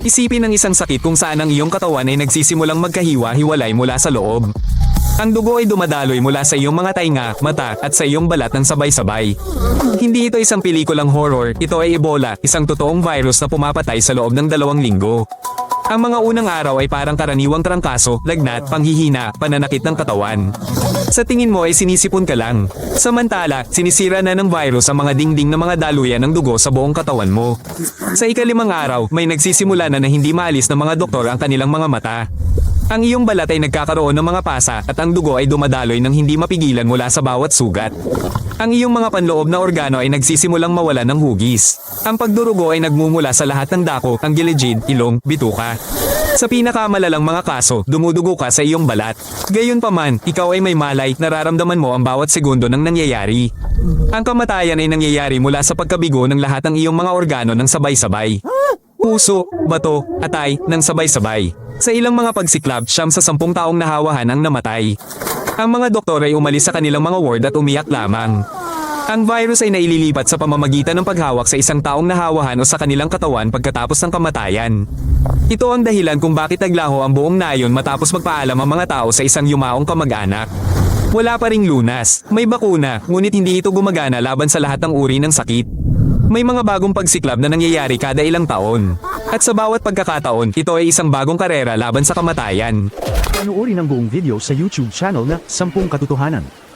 Isipin ng isang sakit kung saan ang iyong katawan ay nagsisimulang magkahiwa-hiwalay mula sa loob. Ang dugo ay dumadaloy mula sa iyong mga tainga, mata, at sa iyong balat ng sabay-sabay. Hindi ito isang pelikulang horror, ito ay Ebola, isang totoong virus na pumapatay sa loob ng 2 linggo. Ang mga unang araw ay parang karaniwang trangkaso, lagnat, panghihina, pananakit ng katawan. Sa tingin mo ay sinisipon ka lang. Samantala, sinisira na ng virus ang mga dingding ng mga daluyan ng dugo sa buong katawan mo. Sa ika-5 araw, may nagsisimula na hindi maalis ng mga doktor ang kanilang mga mata. Ang iyong balat ay nagkakaroon ng mga pasa at ang dugo ay dumadaloy ng hindi mapigilan mula sa bawat sugat. Ang iyong mga panloob na organo ay nagsisimulang mawala ng hugis. Ang pagdurugo ay nagmumula sa lahat ng dako, ang gilid, ilong, bituka. Sa pinakamalalang mga kaso, dumudugo ka sa iyong balat. Gayunpaman, ikaw ay may malay, nararamdaman mo ang bawat segundo ng nangyayari. Ang kamatayan ay nangyayari mula sa pagkabigo ng lahat ng iyong mga organo ng sabay-sabay. Puso, bato, atay, ng sabay-sabay. Sa ilang mga pagsiklab, 9 sa 10 taong nahawahan ang namatay. Ang mga doktor ay umalis sa kanilang mga ward at umiyak lamang. Ang virus ay naililipat sa pamamagitan ng paghawak sa isang taong nahawahan o sa kanilang katawan pagkatapos ng kamatayan. Ito ang dahilan kung bakit naglaho ang buong nayon matapos magpaalam ang mga tao sa isang yumaong kamag-anak. Wala pa ring lunas, may bakuna, ngunit hindi ito gumagana laban sa lahat ng uri ng sakit. May mga bagong pagsiklab na nangyayari kada ilang taon. At sa bawat pagkakataon, ito ay isang bagong karera laban sa kamatayan. Panoorin ang buong video sa YouTube channel na 10 Katotohanan.